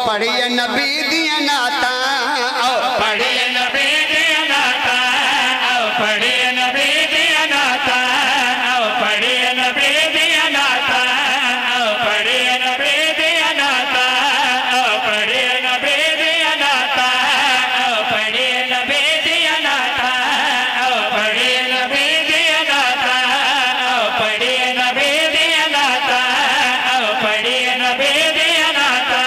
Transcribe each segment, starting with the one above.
पढ़िए नबी दिया नाता पढ़िए नबी दिया नाता पढ़िए नबी दिया नाता पढ़िए नबी दिया नाता पढ़िए नबी दिया नाता पढ़िए नबी दिया नाता पढ़िए नबी दिया नाता पढ़िए नबी दिया नाता पढ़िए नबी दिया नाता पढ़िए नबी दिया नाता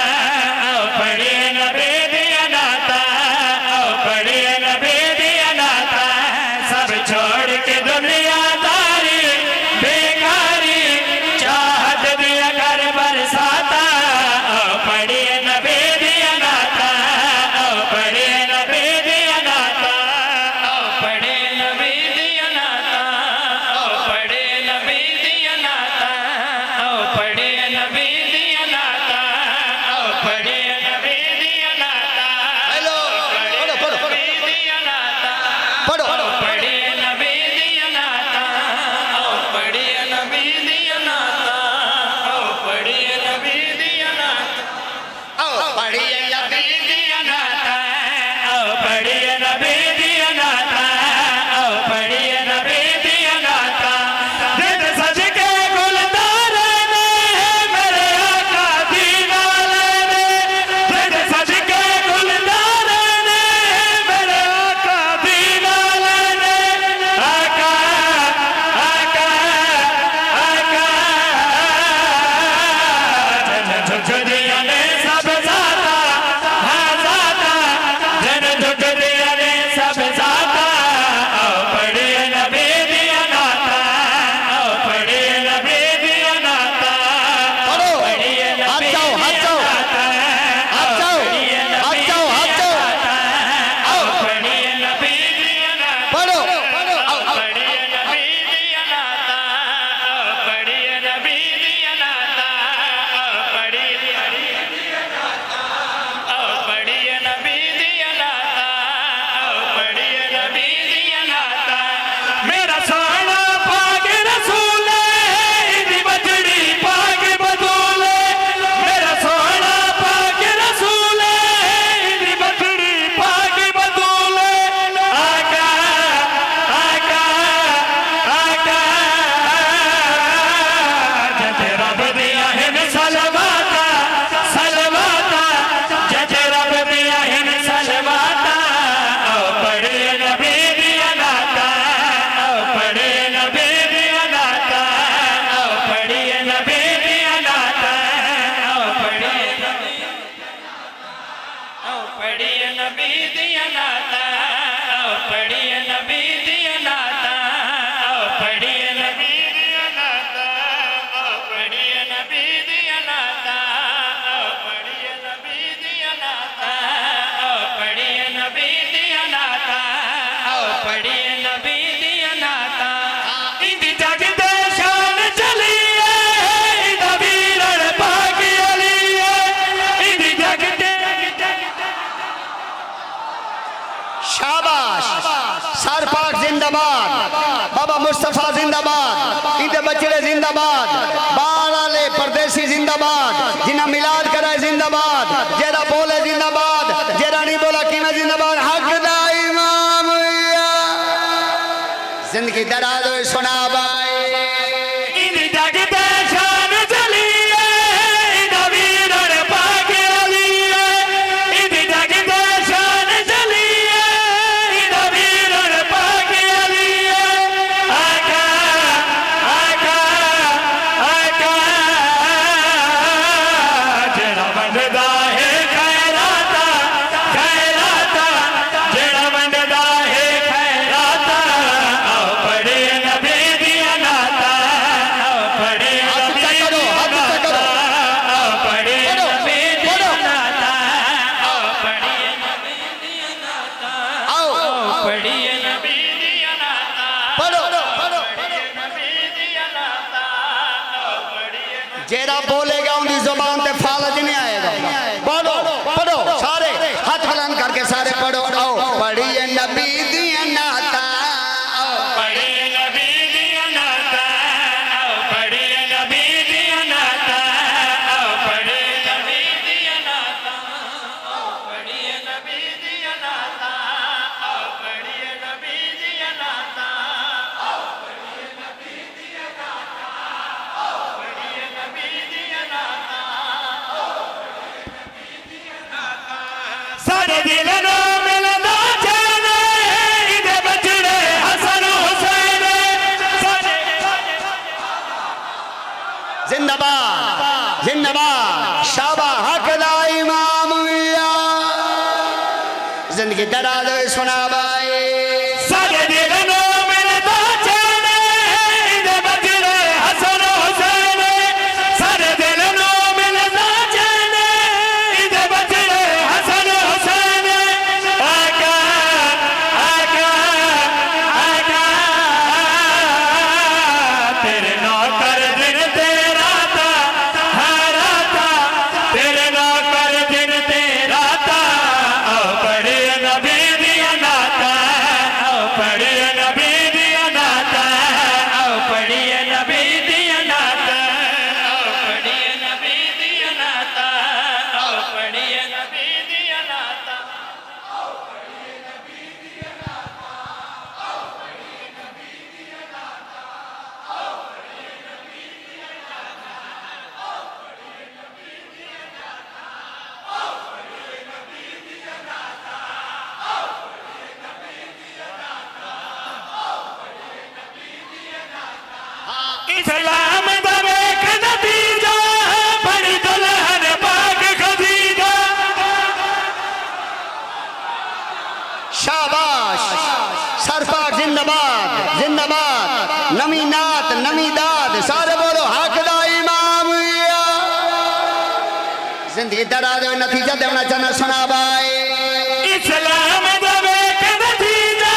पढ़िए नबी दिया नाता पढ़िए नबी दिया नाता सब छोड़ के दुनियादारी बेकारी चाहत दिया घर बरसाता पढ़िए नबी दिया नाता पढ़िए नबी दिया नाता पढ़िए नबी दिया नाता पढ़िए नबी दिया नाता पढ़िए नबी दिया नाता पढ़िए नबी दिया नाता हेलो पढ़ो पढ़ो नबी दिया नाता पढ़ो पढ़िए नबी दिया नाता पढ़िए नबी दिया नाता पढ़िए नबी दिया नाता पढ़िए नबी दिया नाता पढ़िए नबी दिया नाता पढ़िए नबी दिया नाता जिद सज के गुलदार ने मेरे आका दीना ने जिद सज के गुलदार ने मेरे आका दीना ने आका आका आका जन झुझरिया ने सब जाता हाँ जाता जन झुझरिया ने सब जाता पढ़िए नबी दिया नाता पढ़िए नबी दिया नाता पढ़ो पढ़िए हाथ नबी जाओ हाथ जाओ हाथ जाओ हाथ जाओ हाथ जाओ पढ़िए नबी दिया नाता पढ़ो पढ़िए नबी दिया नाता पढ़िए नबी दिया नाता पढ़िए नबी दिया नाता पढ़िए नबी दिया नाता मेरा सोना पाग रसूल इदी बजड़ी पाग बदूले मेरा सोना पाग रसूल इदी बजड़ी पाग बदूले आका आका आका जज रब दिया है सलवाता सलवाता जज रब दिया है सलवाता पढ़िए नबी दिया नाता पढ़िए नबी दिया नाता पढ़िए नबी दिया नाता पढ़िए नबी दिया नाता पढ़िए नबी दिया नाता पढ़िए नबी दिया नाता पढ़िए नबी दिया नाता पढ़िए नबी दिया नाता पढ़िए नबी दिया नाता पढ़िए नबी दिया नाता इंदी जग दे शान चलिए इंदा वीरण पाक अलिए इंदी जग दे शाबाश सर पाक जिंदाबाद बाबा मुस्तफा जिंदाबाद इनके बच्चे जिंदाबाद बाराले परदेसी जिंदाबाद जिन्हें मिलाद कराए जिंदाबाद जेरा बोले जिंदाबाद जेरा नहीं बोला कि मैं जिंदाबाद हक दा इमाम या जिंदगी दराज होए सुना बाई इंदी जग दे शान चलिए इंदा वीरण पाक अलिए इंदी जग दे शान चलिए इंदा वीरण पाक अलिए आका आका आका जेड़ा बंददा है खैराता खैराता जेड़ा बंददा है खैराता पढ़िए नबी दिया नाता पढ़िए नबी दिया नाता पढ़िए नबी दिया नाता पढ़िए नबी दिया नाता आओ पढ़िए नबी दिया नाता पढ़ो पढ़ो पढ़िए नबी दिया नाता पढ़िए जेरा बोलेगा उनकी जुबान पे फालज नहीं आएगा पढ़ो पढ़ो सारे हाथ बुलंद करके सारे पढ़ो आओ पढ़िए नबी दिया नाता पढ़िए नबी दिया नाता पढ़िए नबी दिया नाता पढ़िए नबी दिया नाता सारे दिल नो मिलदा चैन इदे बचड़े हसन हुसैन जिंदाबाद जिंदाबाद शाबा हक दा इमाम या जिंदगी दराज सुना बाए सारे दिल नो मिलदा चैन इदे बचड़े हसन हुसैन सारे दिल नो मिलदा चैन इदे बचड़े हसन हुसैन आका आका आका तेरे नौकर दिन तेरा था हारा था तेरे नौकर दिन तेरा था ओ बड़े नबी दिया नाता ओ बड़े नबी दिया नाता ओ बड़े नबी दिया नाता ओ बड़े नबी दिया नाता ओ बड़े नबी दिया नाता इस्लाम दा वेख नतीजा बड़ी दुल्हन पाक खदीजा शाबाश सरपाक जिंदाबाद जिंदाबाद नमी नात नमी दाद सारे बोलो हक दा इमाम या जिंदगी दराज नतीजा देना चाहना सुना बाए इस्लाम दा वेख नतीजा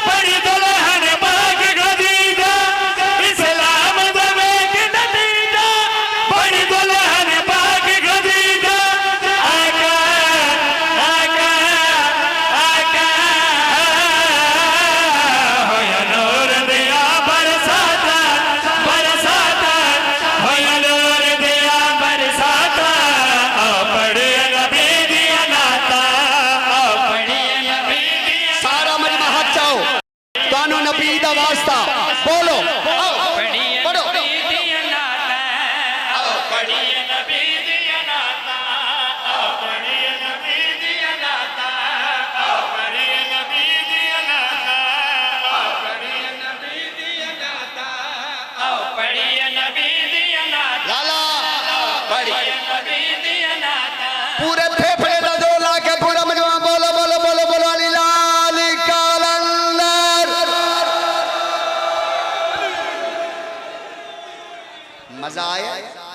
बड़ी दुल्हन पाक खदीजा इस्लाम दा वेख नतीजा बड़ी दुल्हन पाक खदीजा आका आका आका होया नूर दिया बरसाता बरसाता होया नूर दिया बरसाता ओ बड़े नबी दिया नाता ओ बड़े नबी दिया सारा मजमा हाथ चाहो तानो नबी दा वास्ता बोलो आओ, बड़ी पढ़ो नबी दिया नाता ओ बड़ी नबी दिया नाता ओ बड़ी नबी दिया नाता ओ बड़ी नबी दिया नाता ओ बड़ी नबी दिया नाता ओ बड़ी नबी दिया नाता लाला बड़ी नबी दिया नाता पूरे फेफड़े दा जोर ला के पूरा मजमा बोलो बोलो बोलो बोलो अली लाल कलंदर मजा आया